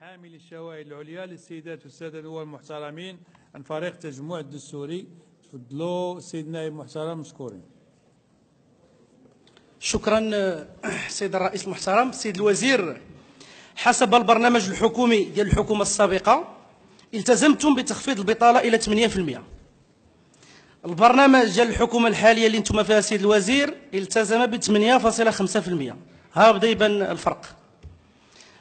حامل الشواهد العليا للسيدات والسادة الأولى المحترمين عن فريق التجمع الدستوري. تفضلوا سيد النائب المحترم، مشكورين. شكرا سيد الرئيس المحترم. سيد الوزير، حسب البرنامج الحكومي ديال الحكومة السابقة التزمتم بتخفيض البطالة إلى 8%. البرنامج ديال الحكومة الحالية اللي انتم فيها سيد الوزير التزم ب 8.5%. ها بدا يبان الفرق.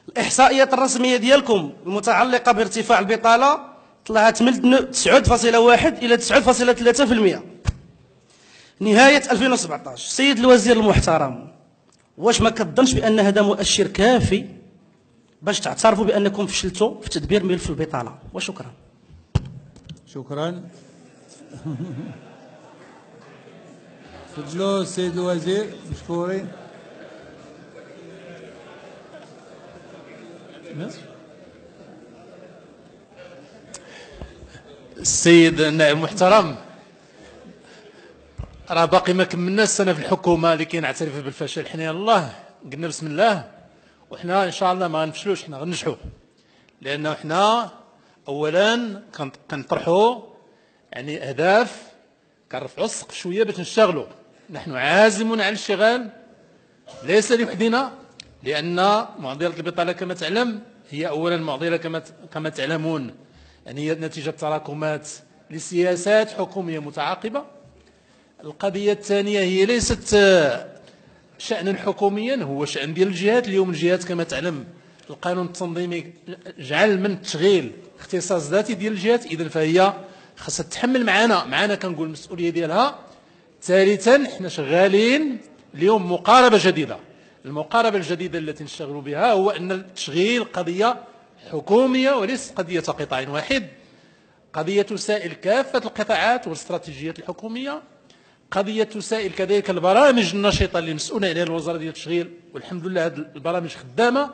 الإحصائيات الرسمية ديالكم المتعلقة بارتفاع البطالة طلعت من 9.1 إلى 9.3% نهاية 2017. سيد الوزير المحترم، واش ما كتظنش بأن هذا مؤشر كافي باش تعترفوا بأنكم فشلتوا في تدبير ملف البطالة؟ وشكرا. شكرا. تفضلوا السيد الوزير، مشكورين. السيد النائب المحترم، راه باقي ما كملناش السنه في الحكومه اللي كنعترف بالفشل. حنا يلاه قلنا بسم الله، وحنا ان شاء الله ما غنفشلوش، حنا غنجحوا. لانه حنا اولا كنطرحوا يعني اهداف، كنرفعوا السقف شويه باش نشتغلوا. نحن عازمون على الاشتغال ليس لوحدنا، لان معضله البطاله كما تعلم هي اولا معضله كما تعلمون يعني هي نتيجه تراكمات لسياسات حكوميه متعاقبه. القضيه الثانيه هي ليست شأنا حكوميا، هو شأن ديال الجهات. اليوم الجهات كما تعلم القانون التنظيمي جعل من تشغيل اختصاص ذاتي ديال الجهات، اذا فهي خاصها تتحمل معنا كنقول المسؤوليه ديالها. ثالثا، حنا شغالين اليوم مقاربه جديده. المقاربه الجديده التي نشتغل بها هو ان التشغيل قضيه حكوميه وليس قضيه قطاع واحد، قضيه تسائل كافه القطاعات والاستراتيجيات الحكوميه، قضيه تسائل كذلك البرامج النشطه اللي مسؤوله عليها الوزاره ديال التشغيل. والحمد لله هذه البرامج خدامه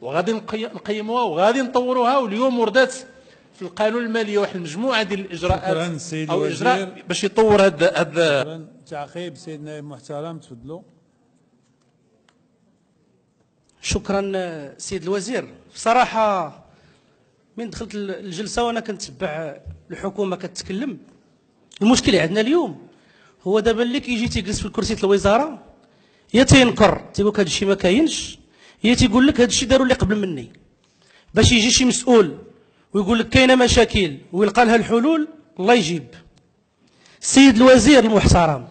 وغادي نقيموها وغادي نطوروها. واليوم وردات في القانون المالي واحد المجموعه ديال الاجراءات او اجراء باش يطور هذا. تعقيب سيد النائب المحترم، تفضلوا. شكرا سيد الوزير. بصراحه من دخلت الجلسه وانا كنتبع الحكومه كتكلم، المشكل اللي عندنا اليوم هو دابا اللي كيجي تيجلس في الكرسي ديال الوزاره يا تينكر تيقول لك هذا الشيء ما كاينش، يا تيقول لك هذا الشيء داروا اللي قبل مني. باش يجي شي مسؤول ويقول لك كاينه مشاكل ويلقى لها الحلول، الله يجيب. السيد الوزير المحترم،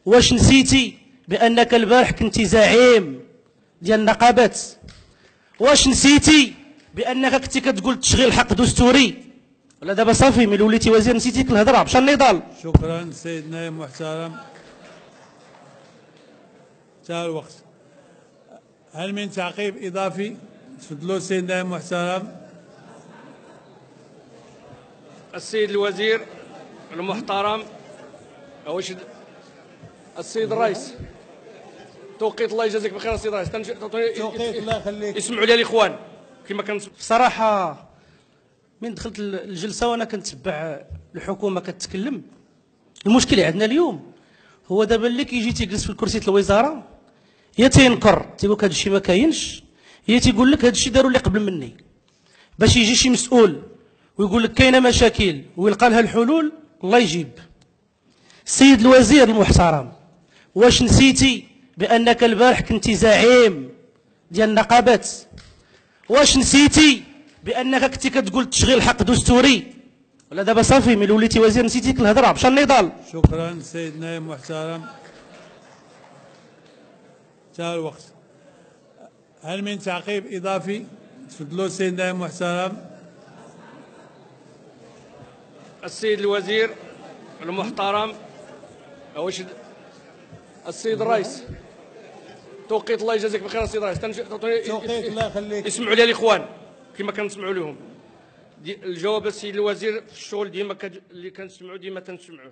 واش نسيتي بانك البارح كنتي زعيم ديال النقابات؟ واش نسيتي بانك كنتي كتقول تشغيل الحق دستوري؟ ولا دابا صافي ملي وليتي وزير نسيتي ديك الهضره؟ مشى النضال. شكرا سيد النائب المحترم، انتهى الوقت. هل من تعقيب اضافي؟ تفضلوا سيد النائب المحترم. السيد الوزير المحترم، السيد الرئيس، توقيت الله يجازيك بخير. السيد الرئيس توقيت الله يخليك. يسمعوا لي الاخوان كما كان. بصراحه من دخلت الجلسه وانا كنتبع الحكومه كتكلم، المشكل اللي عندنا اليوم هو دابا اللي كيجي تيجلس في الكرسي ديال الوزاره يا تينكر تيقول لك هذا الشيء ما كاينش، يا تيقول لك هذا الشيء داروا اللي قبل مني. باش يجي شي مسؤول ويقول لك كاينه مشاكل ويلقى لها الحلول، الله يجيب. السيد الوزير المحترم، واش نسيتي بانك البارح كنتي زعيم ديال النقابات؟ واش نسيتي بانك كنتي كتقول تشغيل الحق دستوري؟ ولا دابا صافي ملي وليتي وزير نسيتي ديك الهضره؟ مشى النضال. شكرا سيد النائب المحترم، انتهى الوقت. هل من تعقيب اضافي؟ تفضلوا سيد النائب المحترم. السيد الوزير المحترم، السيد الرئيس، توقيت الله يجازيك بخير. السيد الرئيس، توقيت الله يخليك. يسمعوا لي الاخوان كما كنسمعوا لهم. الجواب السيد الوزير في الشغل ديما اللي كنسمعوا ديما تنسمعوه.